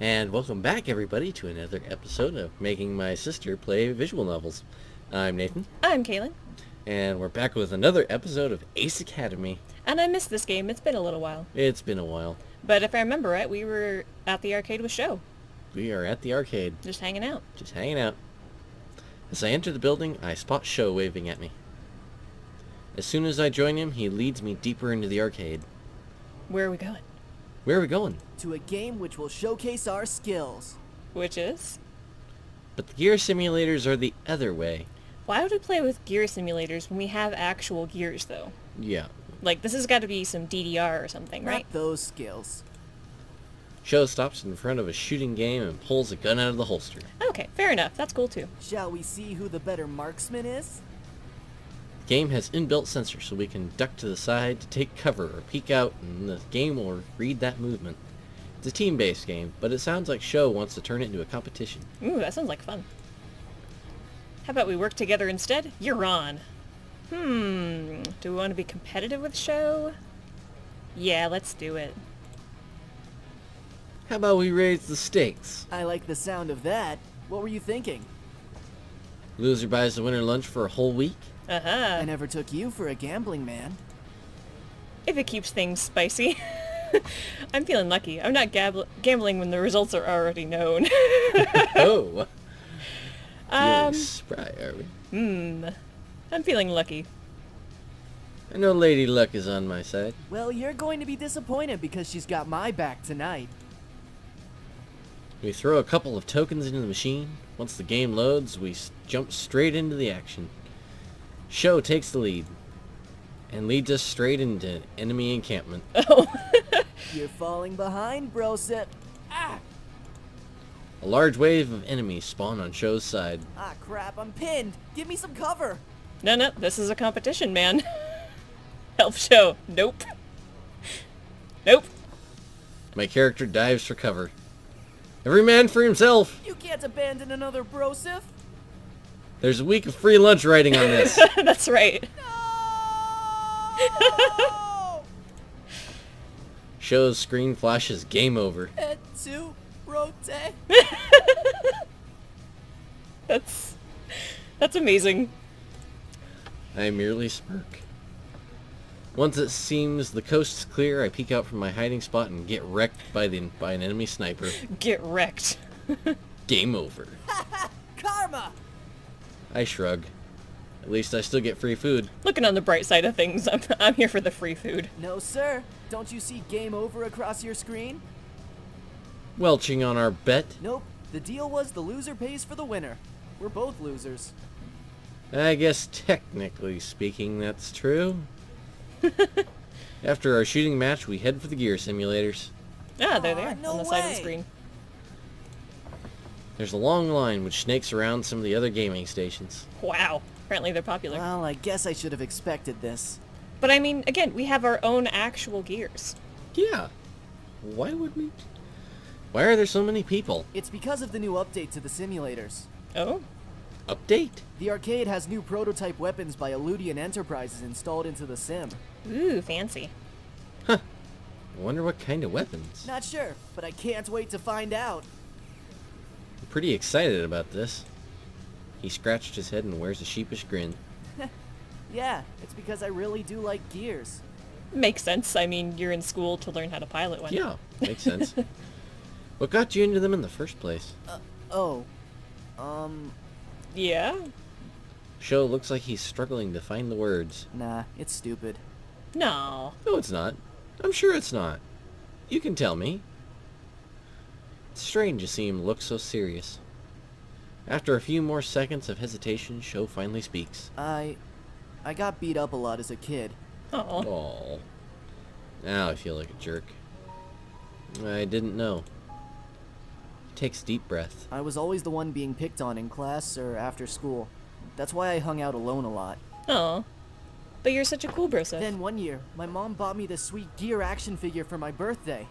And welcome back, everybody, to another episode of Making My Sister Play Visual Novels. I'm Nathan, I'm Kaylin, and we're back with another episode of Ace Academy. and I missed this game. It's been a little while. It's been a while. But if I remember right, we were at the arcade with Sho, We are at the arcade, just hanging out. just hanging out. As I enter the building, I spot Sho waving at me. As soon as I join him, he leads me deeper into the arcade. Where are we going? Where are we going? To a game which will showcase our skills. Which is? But the gear simulators are the other way. Why would we play with gear simulators when we have actual gears, though? Yeah. Like, this has got to be some DDR or something, right? Not those skills. Sho stops in front of a shooting game and pulls a gun out of the holster. Okay, fair enough. That's cool, too. Shall we see who the better marksman is? The game has inbuilt sensors so we can duck to the side to take cover or peek out, and the game will read that movement. It's a team-based game, but it sounds like Sho wants to turn it into a competition. Ooh, that sounds like fun. How about we work together instead? You're on. Do we want to be competitive with Sho? Yeah, let's do it. How about we raise the stakes? I like the sound of that. What were you thinking? Loser buys the winner lunch for a whole week? I Uh-huh. never took you for a gambling man. If it keeps things spicy. I'm feeling lucky. I'm not gambling when the results are already known. Oh! Um, Feeling spry, are we? I'm feeling lucky. I know Lady Luck is on my side. Well, you're going to be disappointed because she's got my back tonight. We throw a couple of tokens into the machine. Once the game loads, we jump straight into the action. Sho takes the lead and leads us straight into enemy encampment. Oh. You're falling behind, brosip. Ah! A large wave of enemies spawn on Sho's side. Ah, crap, I'm pinned. Give me some cover. No, this is a competition, man. Help Sho. Nope. Nope. My character dives for cover. Every man for himself! You can't abandon another brosif. There's a week of free lunch writing on this. That's right. No! Sho's screen flashes game over. Et tu, rote? That's amazing. I merely smirk. Once it seems the coast is clear, I peek out from my hiding spot and get wrecked by an enemy sniper. Get wrecked. Game over. Karma! I shrug. At least I still get free food. Looking on the bright side of things, I'm here for the free food. No, sir. Don't you see game over across your screen? Welching on our bet. Nope. The deal was the loser pays for the winner. We're both losers. I guess technically speaking that's true. After our shooting match, we head for the gear simulators. Ah, they're there Aw, no on the side of the way. screen. There's a long line which snakes around some of the other gaming stations. Wow. Apparently they're popular. Well, I guess I should have expected this. But I mean, again, we have our own actual gears. Yeah. Why would we? Why are there so many people? It's because of the new update to the simulators. Oh? Update? The arcade has new prototype weapons by Eludian Enterprises installed into the sim. Ooh, fancy. I wonder what kind of weapons. Not sure, but I can't wait to find out. I'm pretty excited about this. He scratched his head and wears a sheepish grin. Yeah, it's because I really do like gears. Makes sense. I mean, you're in school to learn how to pilot one. Yeah, makes sense. What got you into them in the first place? Oh. Yeah? Sho looks like he's struggling to find the words. Nah, it's stupid. No. No, it's not. I'm sure it's not. You can tell me. It's strange to see him look so serious. After a few more seconds of hesitation, Sho finally speaks. I got beat up a lot as a kid. Oh. Oh. Now I feel like a jerk. I didn't know. He takes a deep breath. I was always the one being picked on in class or after school. That's why I hung out alone a lot. Oh. But you're such a cool brosa. Then one year, my mom bought me this sweet gear action figure for my birthday.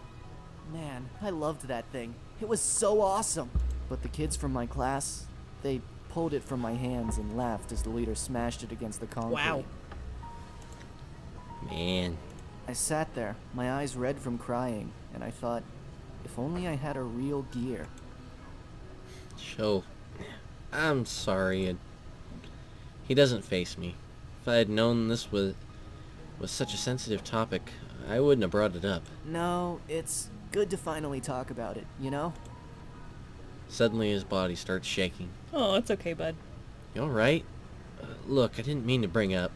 Man, I loved that thing. It was so awesome. But the kids from my class, they pulled it from my hands and laughed as the leader smashed it against the concrete. Wow. Man. I sat there, my eyes red from crying, and I thought, If only I had a real gear. Sho, I'm sorry. He doesn't face me. If I had known this was such a sensitive topic, I wouldn't have brought it up. No, it's good to finally talk about it, you know? Suddenly his body starts shaking. Oh, it's okay, bud. You alright? Look, I didn't mean to bring up.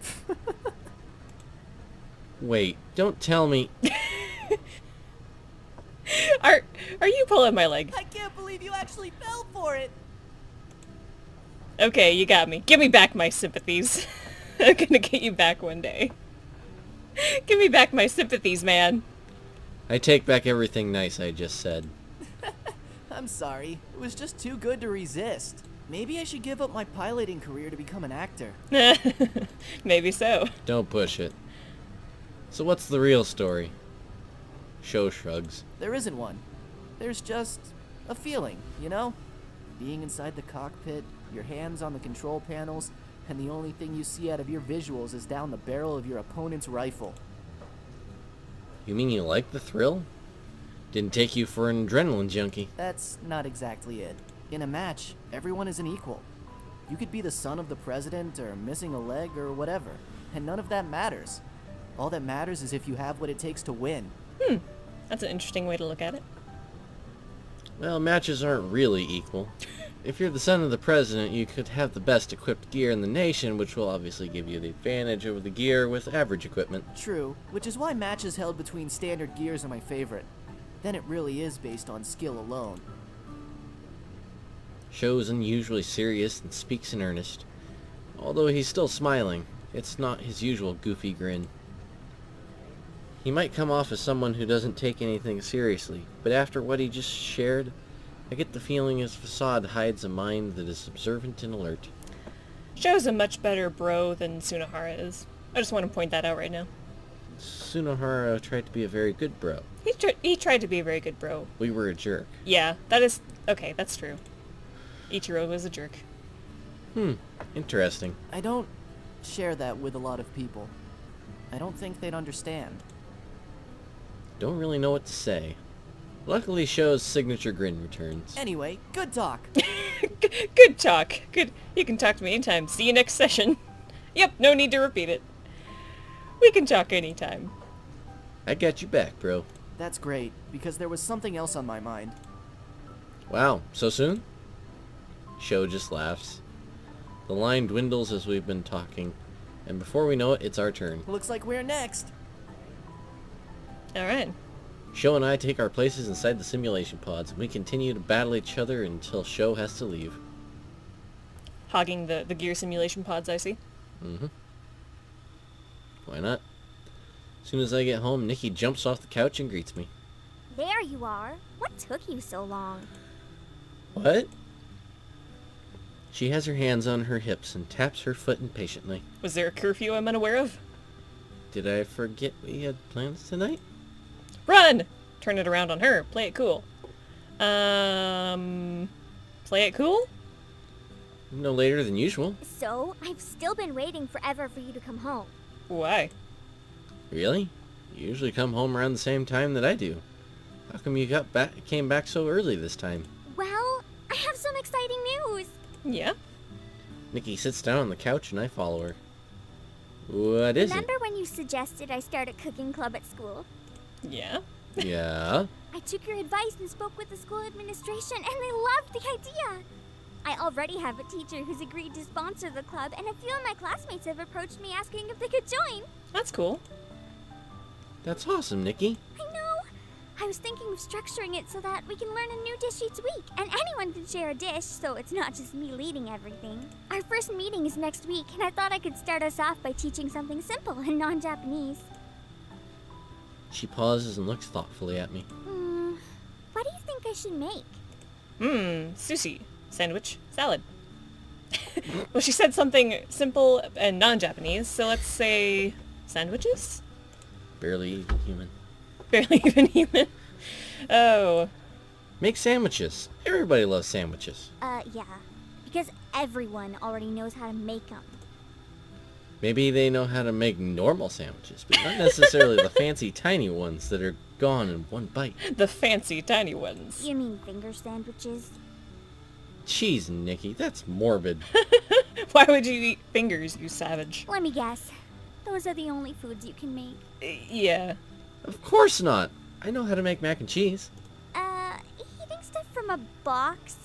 Wait, don't tell me. Are you pulling my leg? I can't believe you actually fell for it! Okay, you got me. Give me back my sympathies. I'm gonna get you back one day. Give me back my sympathies, man. I take back everything nice I just said. I'm sorry. It was just too good to resist. Maybe I should give up my piloting career to become an actor. Maybe so. Don't push it. So what's the real story? Sho shrugs. There isn't one. There's just a feeling, you know? Being inside the cockpit, your hands on the control panels, and the only thing you see out of your visuals is down the barrel of your opponent's rifle. You mean you like the thrill? Didn't take you for an adrenaline junkie. That's not exactly it. In a match, everyone is an equal. You could be the son of the president or missing a leg or whatever, and none of that matters. All that matters is if you have what it takes to win. That's an interesting way to look at it. Well, matches aren't really equal. If you're the son of the president, you could have the best equipped gear in the nation, which will obviously give you the advantage over the gear with average equipment. True, which is why matches held between standard gears are my favorite. Then it really is based on skill alone. Sho is unusually serious and speaks in earnest. Although he's still smiling, it's not his usual goofy grin. He might come off as someone who doesn't take anything seriously, but after what he just shared, I get the feeling his facade hides a mind that is observant and alert. Sho's a much better bro than Sunahara is. I just want to point that out right now. Sunahara tried to be a very good bro. He tried to be a very good bro. We were a jerk. Yeah, that is... Okay, that's true. Ichiro was a jerk. Interesting. I don't share that with a lot of people. I don't think they'd understand. Don't really know what to say. Luckily, Sho's signature grin returns. Anyway, good talk. Good talk. Good. You can talk to me anytime. See you next session. Yep, no need to repeat it. We can talk anytime. I got you back, bro. That's great, because there was something else on my mind. Wow, so soon? Sho just laughs. The line dwindles as we've been talking, and before we know it, it's our turn. Looks like we're next. Alright. Sho and I take our places inside the simulation pods, and we continue to battle each other until Sho has to leave. Hogging the gear simulation pods, I see. Why not? As soon as I get home, Nikki jumps off the couch and greets me. There you are. What took you so long? What? She has her hands on her hips and taps her foot impatiently. Was there a curfew I'm unaware of? Did I forget we had plans tonight? Run! Turn it around on her. Play it cool. Play it cool? No later than usual. So, I've still been waiting forever for you to come home. Why? Really? You usually come home around the same time that I do. How come you came back so early this time? Well, I have some exciting news. Yeah? Nikki sits down on the couch and I follow her. What is Remember when you suggested I start a cooking club at school? Yeah? it? Yeah? I took your advice and spoke with the school administration, and they loved the idea. I already have a teacher who's agreed to sponsor the club, and a few of my classmates have approached me asking if they could join. That's cool. That's awesome, Nikki. I know. I was thinking of structuring it so that we can learn a new dish each week, and anyone can share a dish, so it's not just me leading everything. Our first meeting is next week, and I thought I could start us off by teaching something simple and non-Japanese. She pauses and looks thoughtfully at me. What do you think I should make? Sushi. Sandwich. Salad. Well, she said something simple and non-Japanese, so let's say sandwiches? Barely even human. Barely even human. Oh. Make sandwiches. Everybody loves sandwiches. Yeah. Because everyone already knows how to make them. Maybe they know how to make normal sandwiches, but not necessarily the fancy tiny ones that are gone in one bite. The fancy tiny ones. You mean finger sandwiches? Jeez, Nikki, that's morbid. Why would you eat fingers, you savage? Let me guess. Those are the only foods you can make. Yeah. Of course not. I know how to make mac and cheese. Eating stuff from a box?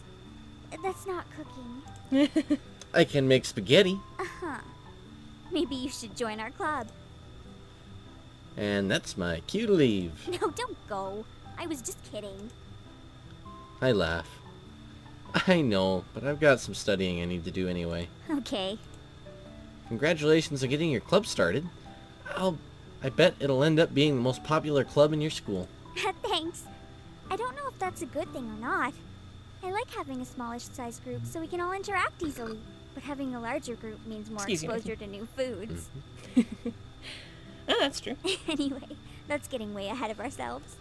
That's not cooking. I can make spaghetti. Uh-huh. Maybe you should join our club. And that's my cue to leave. No, don't go. I was just kidding. I laugh. I know, but I've got some studying I need to do anyway. Okay. Congratulations on getting your club started. I bet it'll end up being the most popular club in your school. Thanks. I don't know if that's a good thing or not. I like having a smallish size group so we can all interact easily. But having a larger group means more Excuse me. exposure to new foods. Oh, that's true. Anyway, that's getting way ahead of ourselves.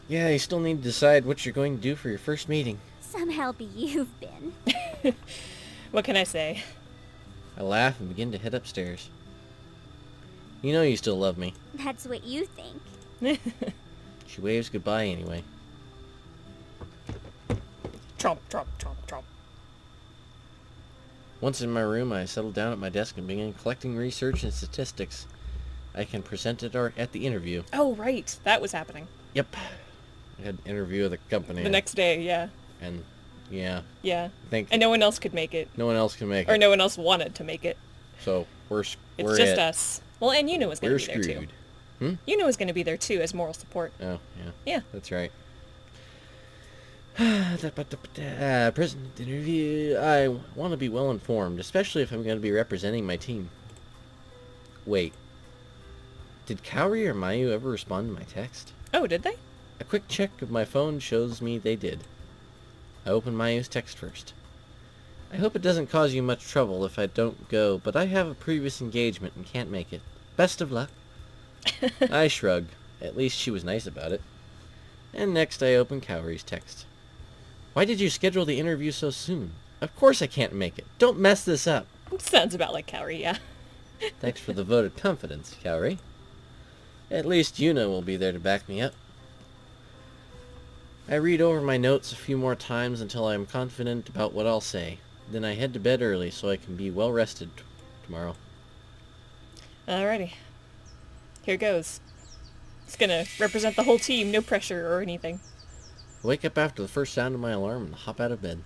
Yeah, you still need to decide what you're going to do for your first meeting. Some help you've been. What can I say? I laugh and begin to head upstairs. You know you still love me. That's what you think. She waves goodbye anyway. Tromp, tromp, tromp, tromp. Once in my room, I settle down at my desk and begin collecting research and statistics I can present at the interview. Oh, right. That was happening. Yep. I had an interview with a company. The next day, yeah. And, yeah, Yeah. I think And no one else could make it. no one else can make Or it. no one else wanted to make it. So, we're It's we're just it. us. Well, and Yuna was going We're to be there, screwed. too. Yuna was going to be there, too, as moral support. Oh, yeah. Yeah. That's right. President interview. I want to be well informed, especially if I'm going to be representing my team. Wait. Did Kaori or Mayu ever respond to my text? Oh, did they? A quick check of my phone shows me they did. I open Mayu's text first. I hope it doesn't cause you much trouble if I don't go, but I have a previous engagement and can't make it. Best of luck. I shrug. At least she was nice about it. And next I open Kaori's text. Why did you schedule the interview so soon? Of course I can't make it. Don't mess this up. Sounds about like Kaori, yeah. Thanks for the vote of confidence, Kaori. At least Yuna will be there to back me up. I read over my notes a few more times until I am confident about what I'll say. Then I head to bed early so I can be well rested tomorrow. Alrighty. Here goes. It's gonna represent the whole team, no pressure or anything. I wake up after the first sound of my alarm and hop out of bed.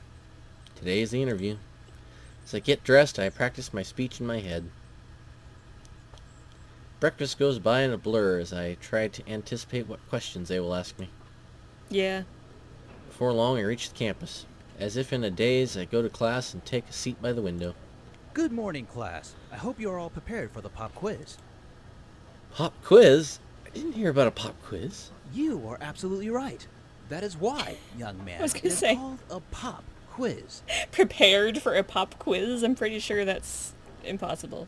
Today is the interview. As I get dressed, I practice my speech in my head. Breakfast goes by in a blur as I try to anticipate what questions they will ask me. Yeah. Before long, I reach the campus. As if in a daze, I go to class and take a seat by the window. Good morning, class. I hope you are all prepared for the pop quiz. Pop quiz? I didn't hear about a pop quiz. You are absolutely right. That is why, young man, I was gonna it is say. called a pop quiz. Prepared for a pop quiz? I'm pretty sure that's impossible.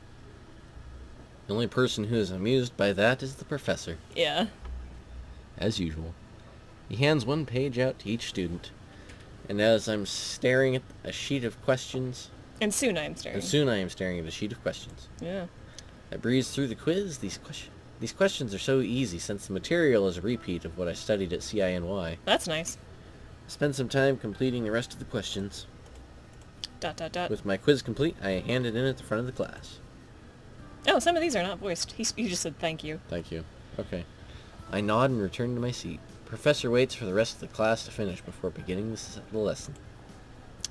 The only person who is amused by that is the professor, Yeah. as usual. He hands one page out to each student, and as I'm staring at a sheet of questions, And soon I'm staring. and soon I am staring at a sheet of questions. Yeah. I breeze through the quiz. These questions are so easy since the material is a repeat of what I studied at CINY. That's nice. I spend some time completing the rest of the questions. Dot, dot, dot. With my quiz complete, I hand it in at the front of the class. Oh, some of these are not voiced. He just said thank you. Thank you. Okay. I nod and return to my seat. Professor waits for the rest of the class to finish before beginning the lesson.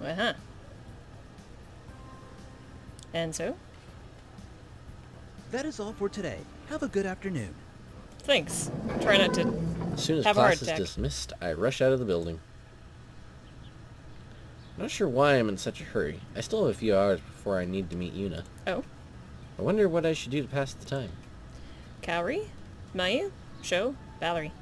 Uh-huh. And so? That is all for today. Have a good afternoon. Thanks. Try not to... As soon as Have a heart class is attack. dismissed, I rush out of the building. I'm not sure why I'm in such a hurry. I still have a few hours before I need to meet Yuna. Oh. I wonder what I should do to pass the time. Kaori? Mayu? Sho? Valerie.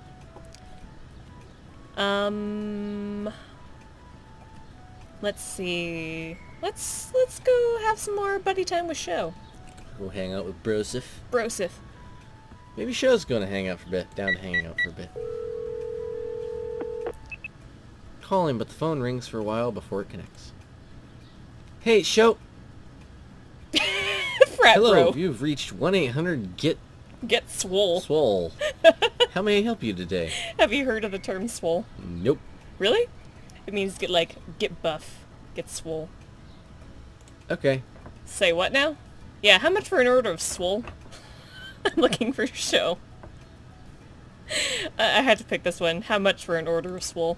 Let's see. Let's go have some more buddy time with Sho. Go hang out with Brosif. Brosif. Maybe Sho's going to hang out for a bit. Down to hang out for a bit. Call him, but the phone rings for a while before it connects. Hey, Sho! crap, Hello, bro. you've reached 1-800-GET Get swole. Swole. How may I help you today? Have you heard of the term swole? Nope. Really? It means get buff. Get swole. Okay. Say what now? Yeah, how much for an order of swole? I'm looking for a show. I had to pick this one. How much for an order of swole?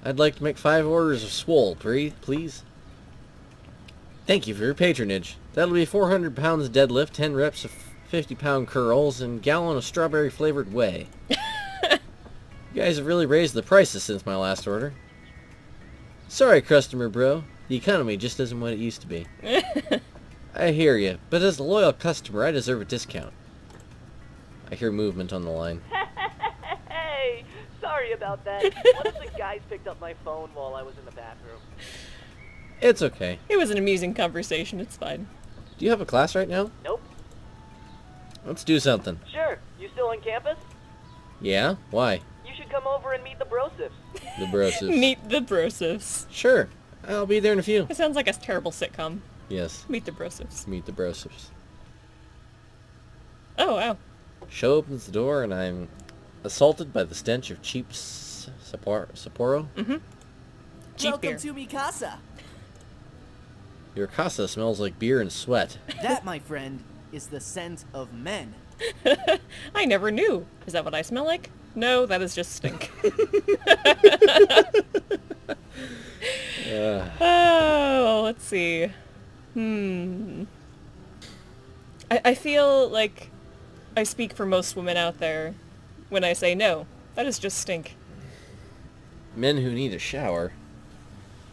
I'd like to make 5 orders of swole, please. Thank you for your patronage. That'll be 400 pounds deadlift, 10 reps of 50-pound curls, and gallon of strawberry-flavored whey. You guys have really raised the prices since my last order. Sorry, customer bro. The economy just isn't what it used to be. I hear you, but as a loyal customer, I deserve a discount. I hear movement on the line. Hey, sorry about that. One of the guys picked up my phone while I was in the bathroom. It's okay. It was an amusing conversation. It's fine. Do you have a class right now? Nope. Let's do something. Sure. You still on campus? Yeah? Why? You should come over and meet the Brosifs. The Brosifs. Meet the Brosifs. Sure. I'll be there in a few. It sounds like a terrible sitcom. Yes. Meet the Brosifs. Meet the Brosifs. Oh, wow. Show opens the door and I'm assaulted by the stench of cheap Sapporo. Cheap Welcome beer. to mi casa. Your casa smells like beer and sweat. That, my friend, is the scent of men. I never knew. Is that what I smell like? No, that is just stink. Oh, let's see. I feel like I speak for most women out there when I say no. That is just stink. Men who need a shower.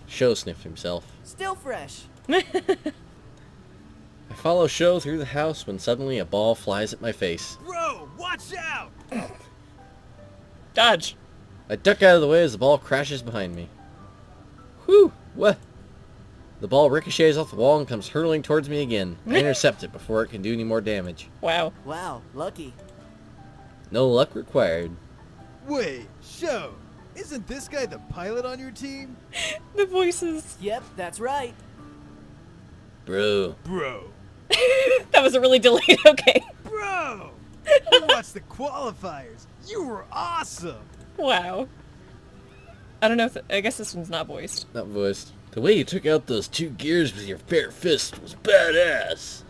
Sho sniffed himself. Still fresh. I follow Sho through the house when suddenly a ball flies at my face. Bro, watch out! Dodge. I duck out of the way as the ball crashes behind me. Whew! What? The ball ricochets off the wall and comes hurtling towards me again. I intercept it before it can do any more damage. Wow. Wow, lucky. No luck required. Wait, Sho, isn't this guy the pilot on your team? The voices. Yep, that's right. Bro. Bro. That was a really delayed okay. Bro! I watched the qualifiers. You were awesome. Wow. I don't know if... I guess this one's not voiced. Not voiced. The way you took out those 2 gears with your bare fist was badass.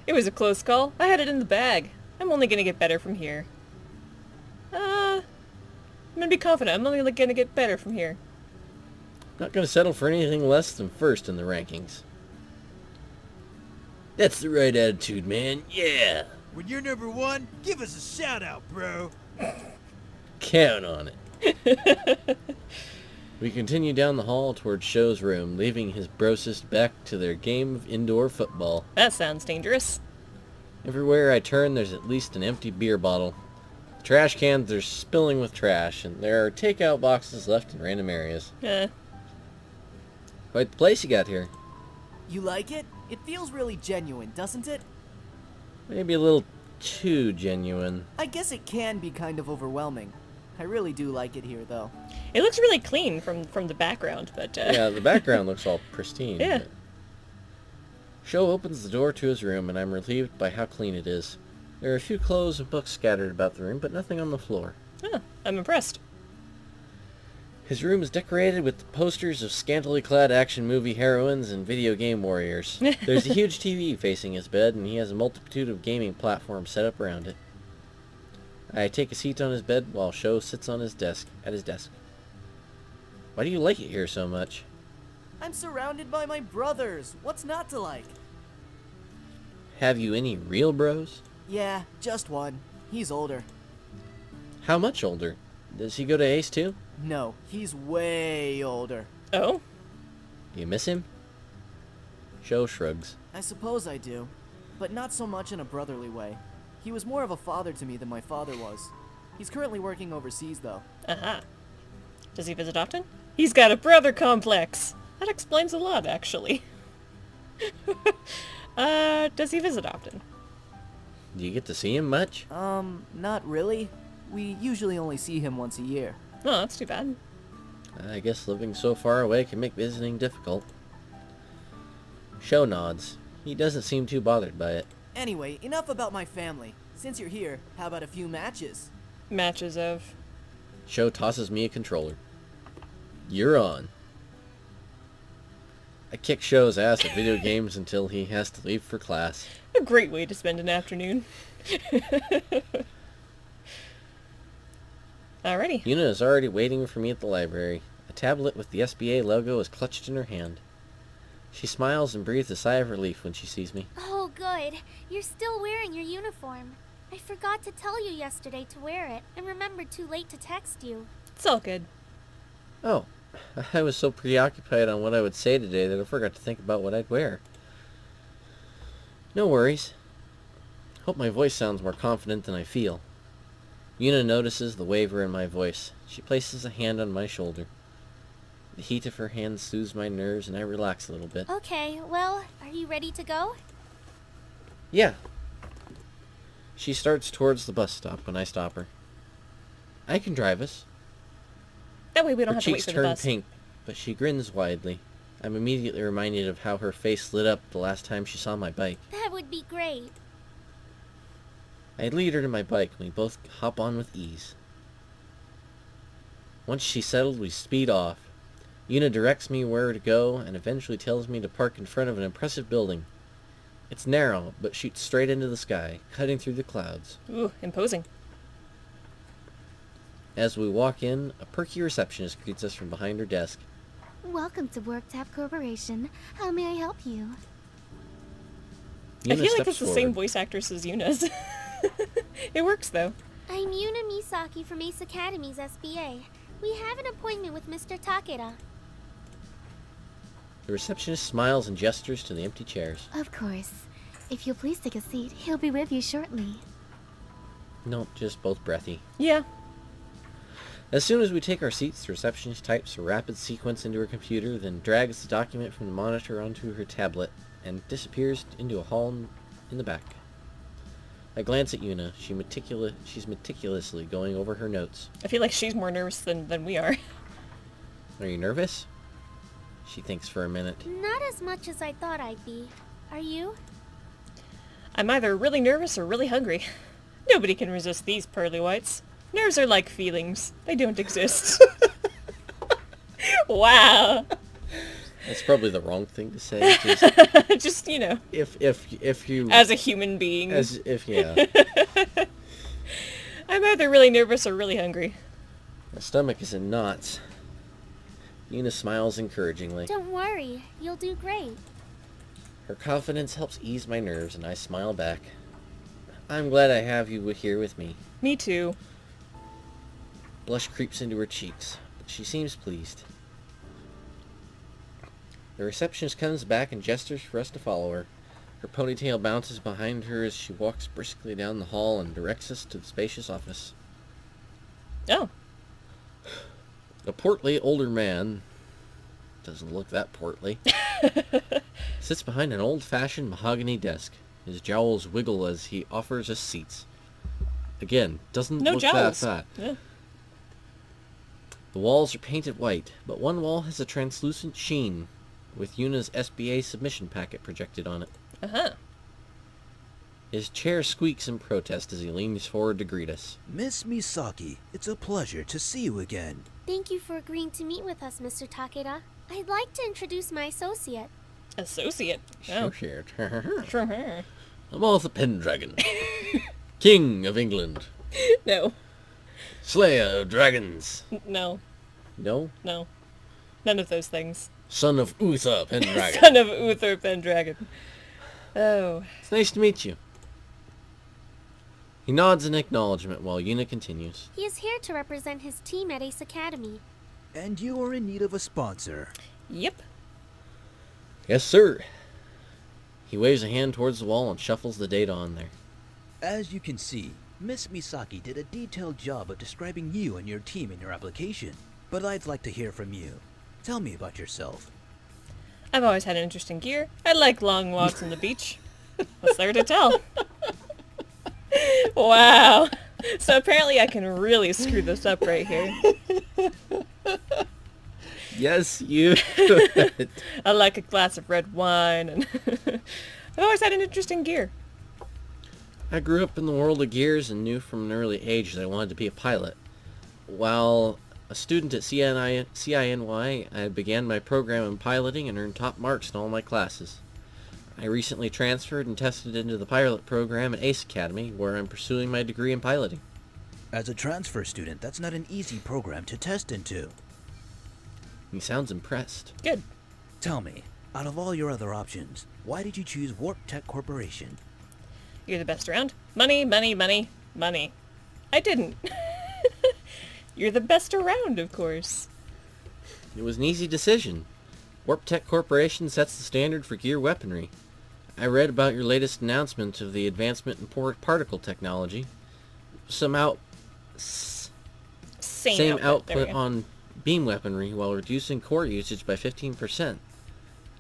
It was a close call. I had it in the bag. I'm only gonna get better from here. I'm gonna be confident. I'm only gonna get better from here. Not gonna settle for anything less than first in the rankings. That's the right attitude, man. Yeah. When you're number 1, give us a shout out, bro. Count on it. We continue down the hall towards Sho's room, leaving his brosist back to their game of indoor football. That sounds dangerous. Everywhere I turn, there's at least an empty beer bottle. The trash cans are spilling with trash, and there are takeout boxes left in random areas. Quite the place you got here. You like it? It feels really genuine, doesn't it? Maybe a little too genuine. I guess it can be kind of overwhelming. I really do like it here, though. It looks really clean from the background, but... Yeah, the background looks all pristine. Yeah. but- Sho opens the door to his room, and I'm relieved by how clean it is. There are a few clothes and books scattered about the room, but nothing on the floor. Huh, I'm impressed. His room is decorated with posters of scantily clad action movie heroines and video game warriors. There's a huge TV facing his bed, and he has a multitude of gaming platforms set up around it. I take a seat on his bed while Sho sits on his desk. Why do you like it here so much? I'm surrounded by my brothers. What's not to like? Have you any real bros? Yeah, just one. He's older. How much older? Does he go to Ace too? No, he's way older. Oh? Do you miss him? Sho shrugs. I suppose I do, but not so much in a brotherly way. He was more of a father to me than my father was. He's currently working overseas, though. Aha. Does he visit often? He's got a brother complex. That explains a lot, actually. Does he visit often? Do you get to see him much? Not really. We usually only see him once a year. Oh, that's too bad. I guess living so far away can make visiting difficult. Sho nods. He doesn't seem too bothered by it. Anyway, enough about my family. Since you're here, how about a few matches? Matches of... Sho tosses me a controller. You're on. I kick Sho's ass at video games until he has to leave for class. A great way to spend an afternoon. Alrighty. Yuna is already waiting for me at the library. A tablet with the SBA logo is clutched in her hand. She smiles and breathes a sigh of relief when she sees me. Oh, good. You're still wearing your uniform. I forgot to tell you yesterday to wear it, and remembered too late to text you. It's all good. Oh, I was so preoccupied on what I would say today that I forgot to think about what I'd wear. No worries. Hope my voice sounds more confident than I feel. Yuna notices the waver in my voice. She places a hand on my shoulder. The heat of her hand soothes my nerves and I relax a little bit. Okay, well, are you ready to go? Yeah. She starts towards the bus stop when I stop her. I can drive us. That way we don't Her have to wait cheeks for the turn bus. pink, but she grins widely. I'm immediately reminded of how her face lit up the last time she saw my bike. That would be great. I lead her to my bike and we both hop on with ease. Once she's settled, we speed off. Yuna directs me where to go and eventually tells me to park in front of an impressive building. It's narrow, but shoots straight into the sky, cutting through the clouds. Ooh, imposing. As we walk in, a perky receptionist greets us from behind her desk. Welcome to WorkTap Corporation. How may I help you? Yuna I feel like steps it's the forward. same voice actress as Yuna's. It works, though. I'm Yuna Misaki from Ace Academy's SBA. We have an appointment with Mr. Takeda. The receptionist smiles and gestures to the empty chairs. Of course. If you'll please take a seat, he'll be with you shortly. Nope, just both breathy. Yeah. As soon as we take our seats, the receptionist types a rapid sequence into her computer, then drags the document from the monitor onto her tablet and disappears into a hall in the back. I glance at Yuna. She's meticulously going over her notes. I feel like she's more nervous than we are. Are you nervous? She thinks for a minute. Not as much as I thought I'd be. Are you? I'm either really nervous or really hungry. Nobody can resist these pearly whites. Nerves are like feelings. They don't exist. Wow. That's probably the wrong thing to say. Just Just, you know, if you as a human being. yeah. I'm either really nervous or really hungry. My stomach is in knots. Yuna smiles encouragingly. Don't worry. You'll do great. Her confidence helps ease my nerves, and I smile back. I'm glad I have you here with me. Me too. Blush creeps into her cheeks, but she seems pleased. The receptionist comes back and gestures for us to follow her. Her ponytail bounces behind her as she walks briskly down the hall and directs us to the spacious office. Oh. A portly older man, doesn't look that portly, sits behind an old-fashioned mahogany desk. His jowls wiggle as he offers us seats. Again, doesn't No look jowls. that fat. Yeah. The walls are painted white, but one wall has a translucent sheen, with Yuna's SBA submission packet projected on it. Uh-huh. His chair squeaks in protest as he leans forward to greet us. Miss Misaki, it's a pleasure to see you again. Thank you for agreeing to meet with us, Mr. Takeda. I'd like to introduce my associate. Associate. Oh. Sure. Sure. I'm Arthur Pendragon, King of England, No. Slayer of Dragons. No. No? No. None of those things. Son of Uther Pendragon. Son of Uther Pendragon. Oh. It's nice to meet you. He nods in acknowledgement while Yuna continues. He is here to represent his team at Ace Academy. And you are in need of a sponsor. Yep. Yes, sir. He waves a hand towards the wall and shuffles the data on there. As you can see, Miss Misaki did a detailed job of describing you and your team in your application. But I'd like to hear from you. Tell me about yourself. I've always had an interest in gear. I like long walks on the beach. What's there to tell? Wow. So apparently I can really screw this up right here. Yes, you could. I like a glass of red wine and I've always had an interest in gear. I grew up in the world of gears and knew from an early age that I wanted to be a pilot. While a student at CINY, I began my program in piloting and earned top marks in all my classes. I recently transferred and tested into the pilot program at ACE Academy, where I'm pursuing my degree in piloting. As a transfer student, that's not an easy program to test into. He sounds impressed. Good. Tell me, out of all your other options, why did you choose Warp Tech Corporation? You're the best around. Money, money, money, money. I didn't. You're the best around, of course. It was an easy decision. Warp Tech Corporation sets the standard for gear weaponry. I read about your latest announcement of the advancement in particle technology. Same output on beam weaponry while reducing core usage by 15%.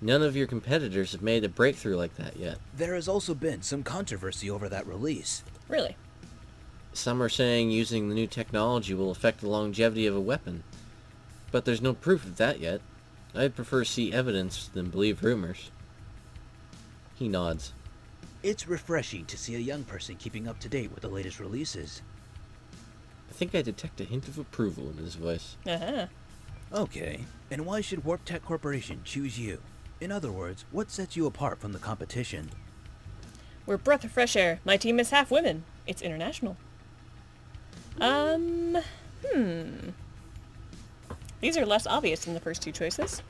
None of your competitors have made a breakthrough like that yet. There has also been some controversy over that release. Really? Some are saying using the new technology will affect the longevity of a weapon. But there's no proof of that yet. I'd prefer to see evidence than believe rumors. He nods. It's refreshing to see a young person keeping up to date with the latest releases. I think I detect a hint of approval in his voice. Uh-huh. Okay, and why should Warp Tech Corporation choose you? In other words, what sets you apart from the competition? We're a breath of fresh air. My team is half women. It's international. These are less obvious than the first two choices.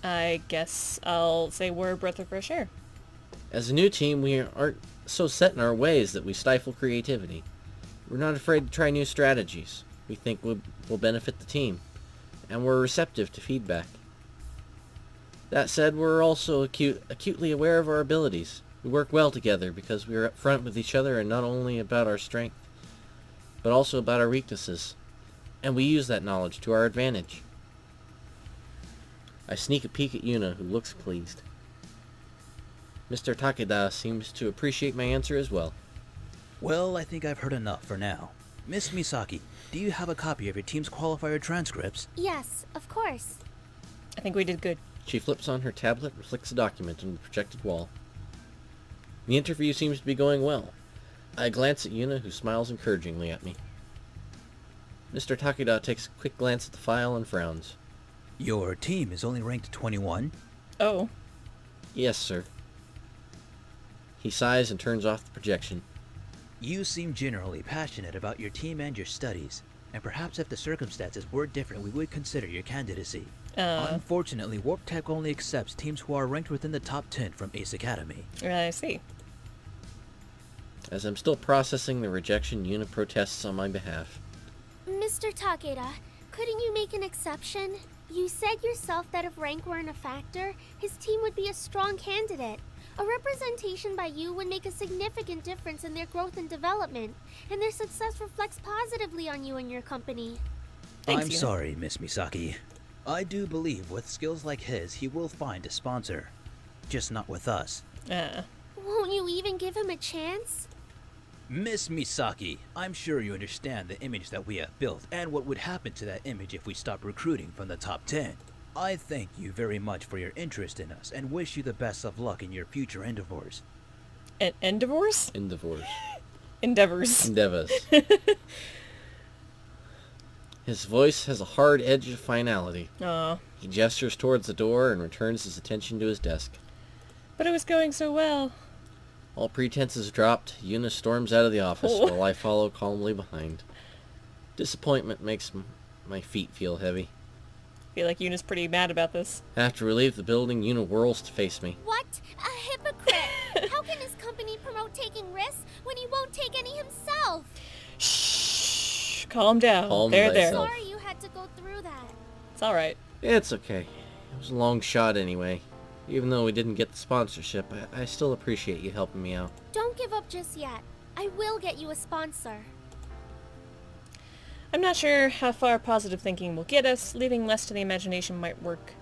I guess I'll say we're a breath of fresh air. As a new team, we aren't so set in our ways that we stifle creativity. We're not afraid to try new strategies we think will benefit the team, and we're receptive to feedback. That said, we're also acutely aware of our abilities. We work well together because we are upfront with each other and not only about our strength, but also about our weaknesses, and we use that knowledge to our advantage. I sneak a peek at Yuna, who looks pleased. Mr. Takeda seems to appreciate my answer as well. Well, I think I've heard enough for now. Miss Misaki, do you have a copy of your team's qualifier transcripts? Yes, of course. I think we did good. She flips on her tablet and flicks a document on the projected wall. The interview seems to be going well. I glance at Yuna, who smiles encouragingly at me. Mr. Takeda takes a quick glance at the file and frowns. Your team is only ranked 21? Oh. Yes, sir. He sighs and turns off the projection. You seem generally passionate about your team and your studies, and perhaps if the circumstances were different we would consider your candidacy. Unfortunately, Warp Tech only accepts teams who are ranked within the top 10 from ACE Academy. I see. As I'm still processing the rejection, Yuna protests on my behalf. Mr. Takeda, couldn't you make an exception? You said yourself that if rank weren't a factor, his team would be a strong candidate. A representation by you would make a significant difference in their growth and development, and their success reflects positively on you and your company. Thanks, I'm Yuna. sorry, Miss Misaki. I do believe with skills like his, he will find a sponsor. Just not with us. Won't you even give him a chance? Miss Misaki, I'm sure you understand the image that we have built and what would happen to that image if we stopped recruiting from the top 10. I thank you very much for your interest in us and wish you the best of luck in your future endeavors. Endeavors? Endeavors. Endeavors. Endeavors. His voice has a hard edge of finality. Aw. He gestures towards the door and returns his attention to his desk. But it was going so well. All pretenses dropped, Yuna storms out of the office while I follow calmly behind. Disappointment makes my feet feel heavy. I feel like Yuna's pretty mad about this. After we leave the building, Yuna whirls to face me. What? A hypocrite! How can his company promote taking risks when he won't take any himself? Shh. Calm down. Calm there. thyself. Sorry you had to go through that. It's alright. It's okay. It was a long shot anyway. Even though we didn't get the sponsorship, I still appreciate you helping me out. Don't give up just yet. I will get you a sponsor. I'm not sure how far positive thinking will get us. Leaving less to the imagination might work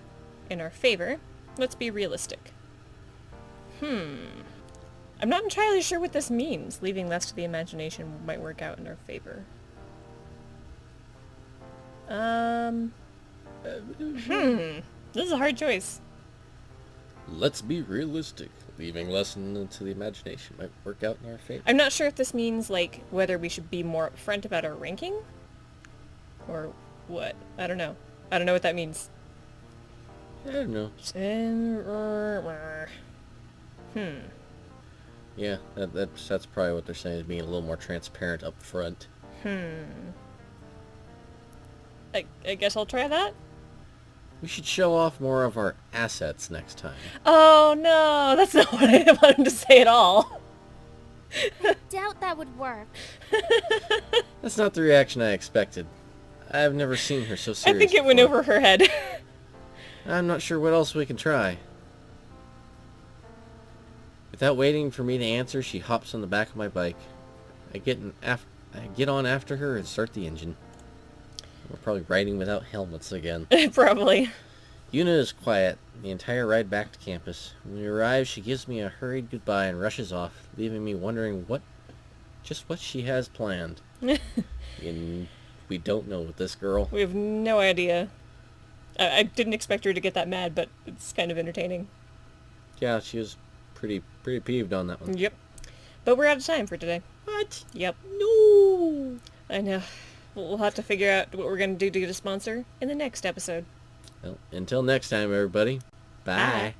in our favor. Let's be realistic. I'm not entirely sure what this means. Leaving less to the imagination might work out in our favor. This is a hard choice. Let's be realistic. Leaving lesson to the imagination might work out in our favor. I'm not sure if this means, like, whether we should be more upfront about our ranking? Or what? I don't know. I don't know what that means. I don't know. Yeah, that's probably what they're saying, is being a little more transparent up front. I guess I'll try that. We should show off more of our assets next time. Oh no, that's not what I wanted to say at all. Doubt that would work. That's not the reaction I expected. I've never seen her so I serious think it went before. over her head. I'm not sure what else we can try. Without waiting for me to answer, she hops on the back of my bike. I get on after her and start the engine. We're probably riding without helmets again. Probably. Yuna is quiet the entire ride back to campus. When we arrive, she gives me a hurried goodbye and rushes off, leaving me wondering what she has planned. And we don't know with this girl. We have no idea. I didn't expect her to get that mad, but it's kind of entertaining. Yeah, she was pretty peeved on that one. Yep. But we're out of time for today. What? Yep. No! I know. We'll have to figure out what we're going to do to get a sponsor in the next episode. Well, until next time, everybody. Bye. Bye.